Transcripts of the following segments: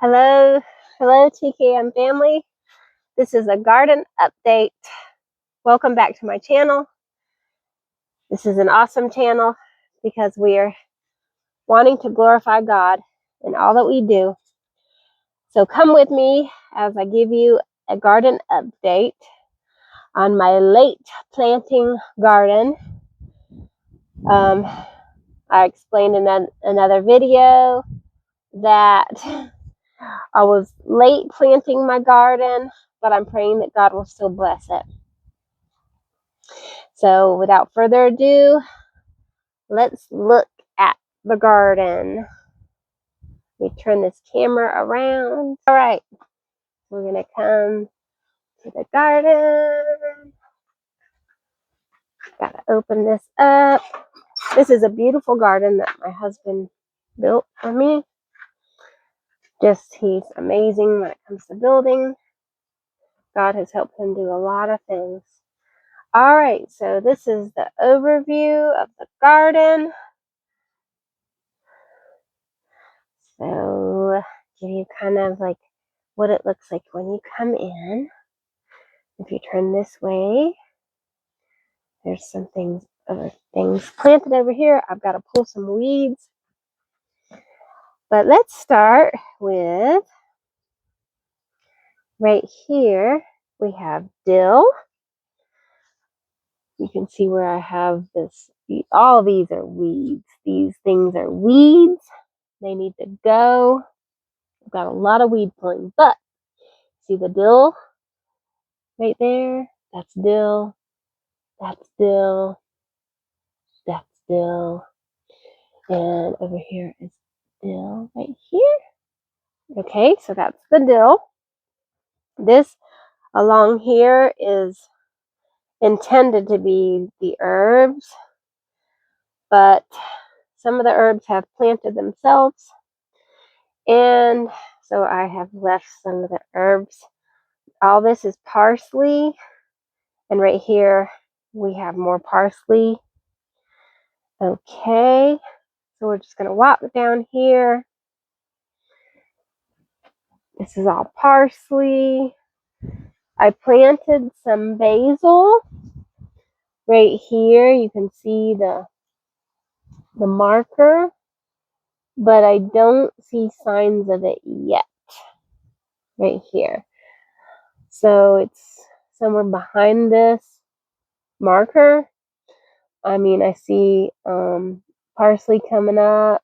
Hello, TKM family. This is a garden update. Welcome back to my channel. This is an awesome channel because we are wanting to glorify God in all that we do. So come with me as I give you a garden update on my late planting garden. I explained in another video that I was late planting my garden, but I'm praying that God will still bless it. So without further ado, let's look at the garden. Let me turn this camera around. All right, we're going to come to the garden. Got to open this up. This is a beautiful garden that my husband built for me. He's amazing when it comes to building. God has helped him do a lot of things. All right, so this is the overview of the garden. So, give you kind of like what it looks like when you come in. If you turn this way, there's some other things planted over here. I've got to pull some weeds. But let's start with right here. We have dill. You can see where I have this. All of these are weeds. These things are weeds. They need to go. I've got a lot of weed pulling, but see the dill right there? That's dill. That's dill. That's dill. And over here is dill right here. Okay, so that's the dill. This along here is intended to be the herbs, but some of the herbs have planted themselves, and so I have left some of the herbs. All this is parsley, and right here we have more parsley. Okay, so we're just going to walk down here. This is all parsley. I planted some basil right here. You can see the marker, but I don't see signs of it yet right here. So it's somewhere behind this marker. I mean, I see parsley coming up.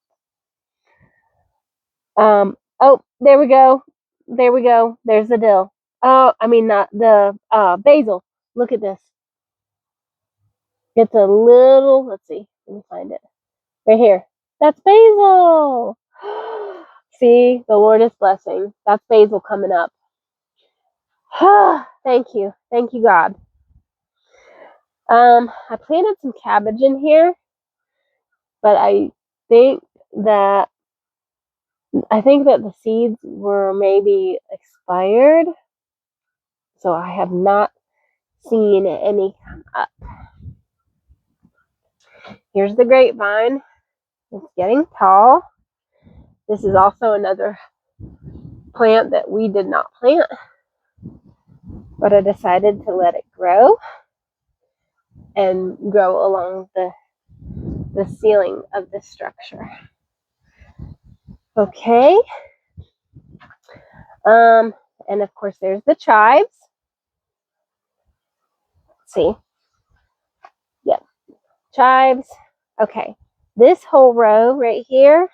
Oh, there we go. There we go. There's the dill. Oh, I mean, not the basil. Look at this. It's a little, let's see, let me find it. Right here. That's basil. See, the Lord is blessing. That's basil coming up. Thank you. Thank you, God. I planted some cabbage in here, but I think that the seeds were maybe expired, so I have not seen any come up. Here's the grapevine. It's getting tall. This is also another plant that we did not plant, but I decided to let it grow and grow along the ceiling of the structure. Okay. And of course there's the chives. Let's see. Yep. Chives. Okay. This whole row right here,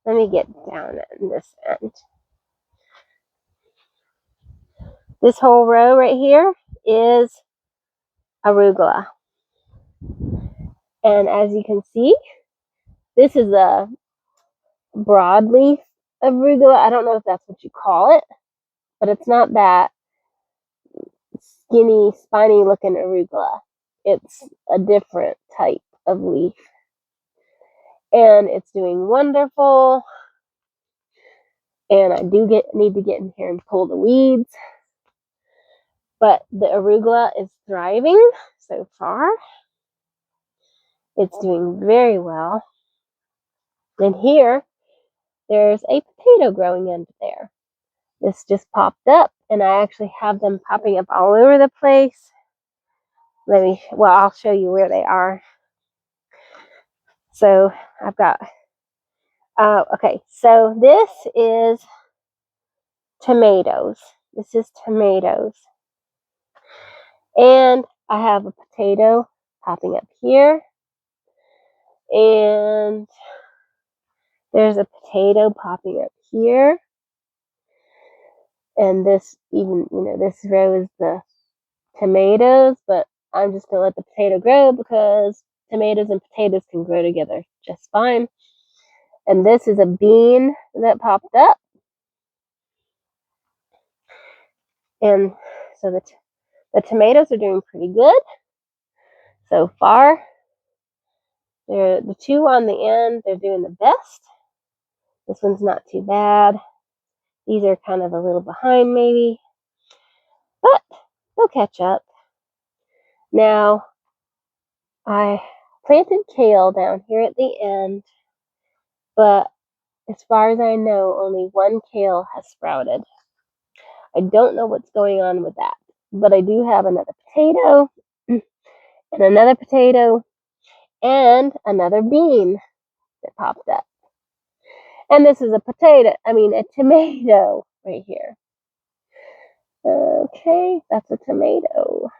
let me get down in this end. This whole row right here is arugula. And as you can see, this is a broadleaf arugula. I don't know if that's what you call it, but it's not that skinny, spiny looking arugula. It's a different type of leaf. And it's doing wonderful. And I do need to get in here and pull the weeds. But the arugula is thriving so far. It's doing very well. And here there's a potato growing under there. This just popped up, and I actually have them popping up all over the place. I'll show you where they are. So I've got, okay, so this is tomatoes. This is tomatoes. And I have a potato popping up here. And there's a potato popping up here. And this this row is the tomatoes, but I'm just going to let the potato grow because tomatoes and potatoes can grow together just fine. And this is a bean that popped up. And so the tomatoes are doing pretty good so far. The two on the end, they're doing the best. This one's not too bad. These are kind of a little behind maybe, but they'll catch up. Now, I planted kale down here at the end, but as far as I know, only one kale has sprouted. I don't know what's going on with that, but I do have another potato and another potato and another bean that popped up. And this is a tomato right here. Okay, that's a tomato.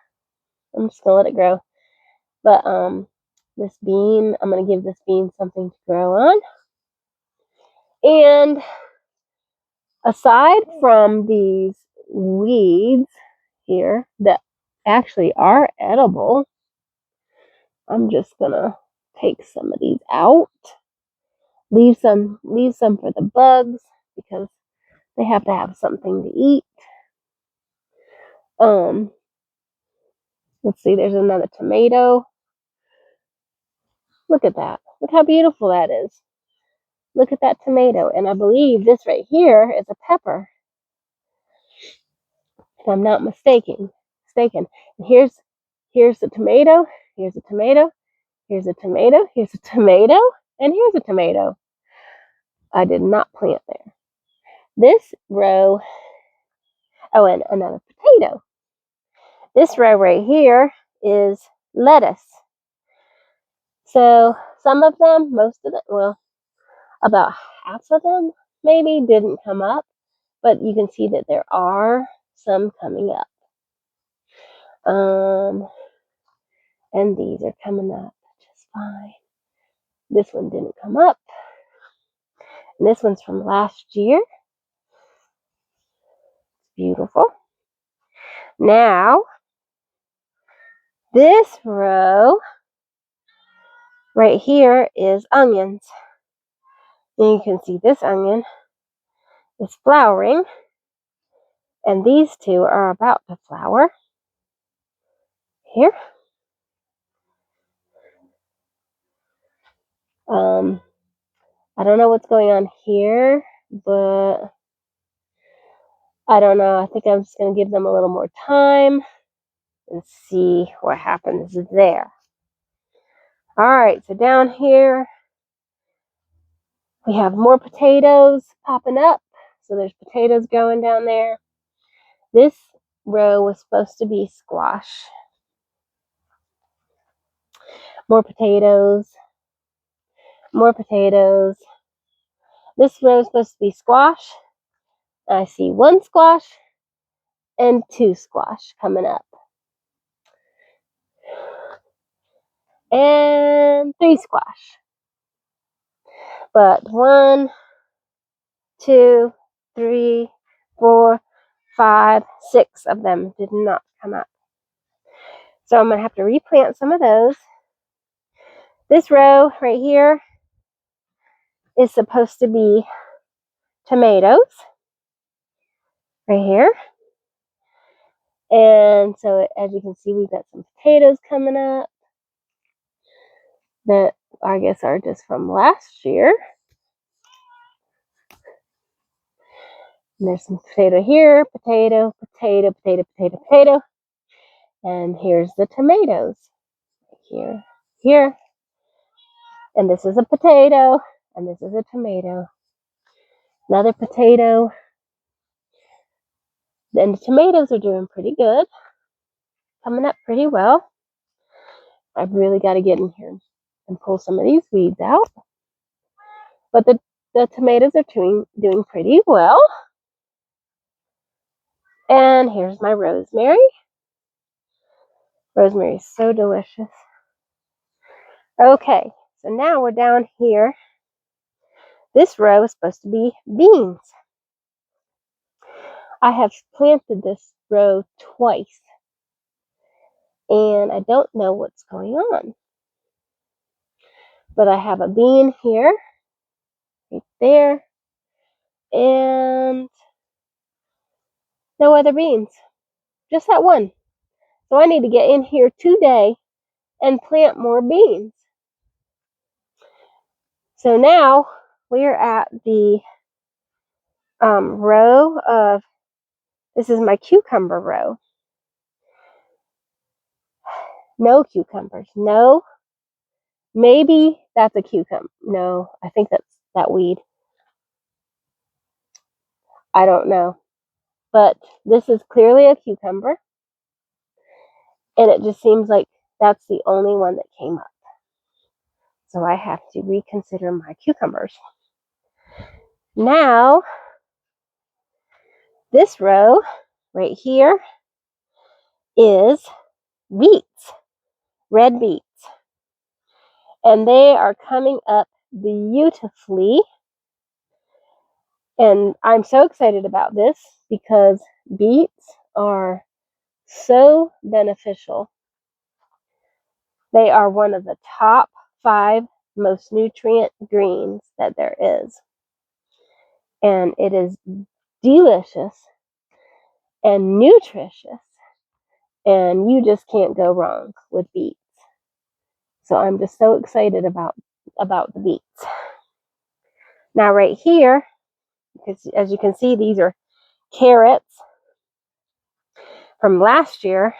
I'm just gonna let it grow. But this bean, I'm gonna give this bean something to grow on. And aside from these weeds here that actually are edible, I'm just gonna take some of these out. Leave some for the bugs because they have to have something to eat. Let's see, there's another tomato. Look at that. Look how beautiful that is. Look at that tomato. And I believe this right here is a pepper. If I'm not mistaken. And here's the tomato, here's a tomato, here's a tomato, here's a tomato, and here's a tomato. I did not plant there. This row, and another potato. This row right here is lettuce. So some of them, most of them, about half of them maybe didn't come up, but you can see that there are some coming up. And these are coming up just fine. This one didn't come up. And this one's from last year. Beautiful. Now, this row right here is onions. And you can see this onion is flowering. And these two are about to flower. Here. I don't know what's going on here, but I don't know. I think I'm just going to give them a little more time and see what happens there. All right, so down here we have more potatoes popping up. So there's potatoes growing down there. This row was supposed to be squash. More potatoes. More potatoes. This row is supposed to be squash. I see one squash and two squash coming up. And three squash. But 1, 2, 3, 4, 5, 6 of them did not come up. So I'm going to have to replant some of those. This row right here is supposed to be tomatoes. Right here. And so as you can see, we've got some potatoes coming up that I guess are just from last year. And there's some potato here, potato, potato, potato, potato, potato. And here's the tomatoes. Here, here. And this is a potato, and this is a tomato. Another potato. And the tomatoes are doing pretty good. Coming up pretty well. I've really got to get in here and pull some of these weeds out. But the tomatoes are doing pretty well. And here's my rosemary. Rosemary is so delicious. Okay, so now we're down here. This row is supposed to be beans. I have planted this row twice, and I don't know what's going on. But I have a bean here, right there, and no other beans, just that one. So I need to get in here today and plant more beans. So now we're at the row of, this is my cucumber row. No cucumbers. No. Maybe that's a cucumber. No, I think that's that weed. I don't know. But this is clearly a cucumber. And it just seems like that's the only one that came up. So I have to reconsider my cucumbers. Now, this row right here is beets, red beets. And they are coming up beautifully. And I'm so excited about this because beets are so beneficial. They are one of the top 5 most nutrient greens that there is. And it is delicious and nutritious. And you just can't go wrong with beets. So I'm just so excited about the beets. Now right here, because as you can see, these are carrots from last year.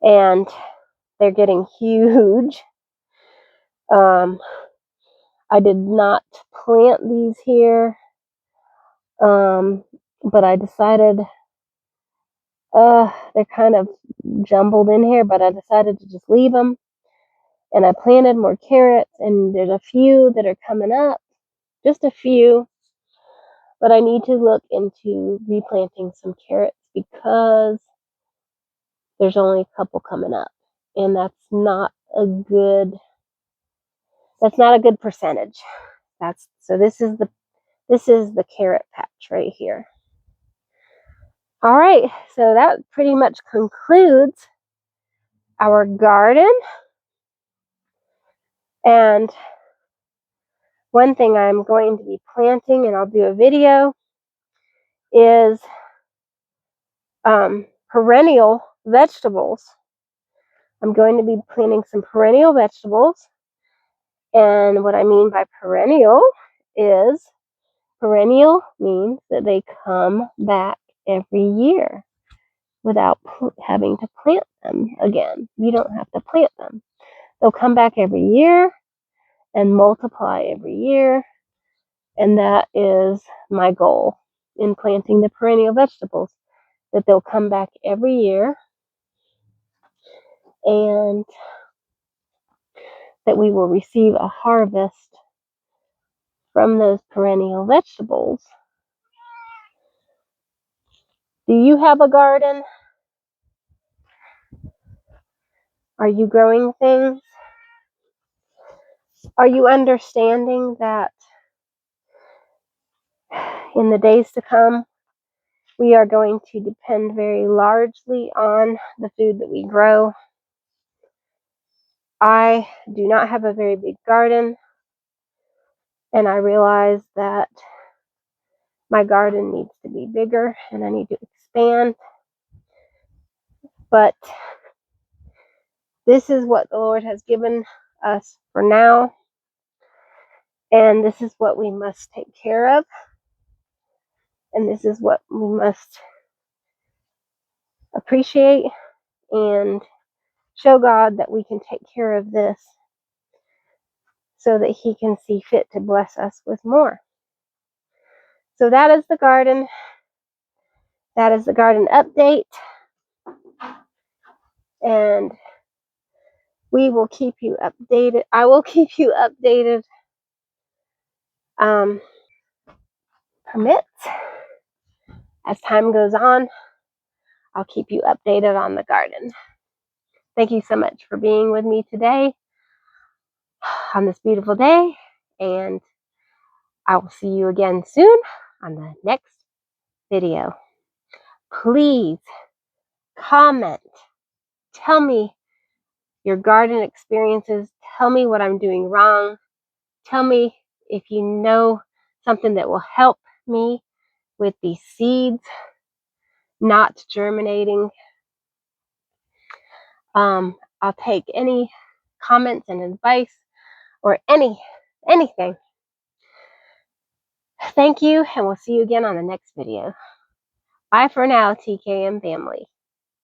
And they're getting huge. I did not plant these here, but I decided they're kind of jumbled in here, but I decided to just leave them. And I planted more carrots, and there's a few that are coming up, just a few. But I need to look into replanting some carrots because there's only a couple coming up, and that's not a good percentage. So this is the carrot patch right here. All right, so that pretty much concludes our garden. And one thing I'm going to be planting, and I'll do a video, is perennial vegetables. I'm going to be planting some perennial vegetables. And what I mean by perennial means that they come back every year without having to plant them again. You don't have to plant them. They'll come back every year and multiply every year. And that is my goal in planting the perennial vegetables, that they'll come back every year and that we will receive a harvest from those perennial vegetables. Do you have a garden? Are you growing things? Are you understanding that in the days to come, we are going to depend very largely on the food that we grow? I do not have a very big garden, and I realize that my garden needs to be bigger and I need to expand. But this is what the Lord has given us for now, and this is what we must take care of, and this is what we must appreciate and show God that we can take care of this so that He can see fit to bless us with more. So that is the garden. That is the garden update. And we will keep you updated. I will keep you updated. Permits. As time goes on, I'll keep you updated on the garden. Thank you so much for being with me today on this beautiful day. And I will see you again soon on the next video. Please comment. Tell me your garden experiences. Tell me what I'm doing wrong. Tell me if you know something that will help me with these seeds not germinating. I'll take any comments and advice or anything. Thank you, and we'll see you again on the next video. Bye for now, TKM family.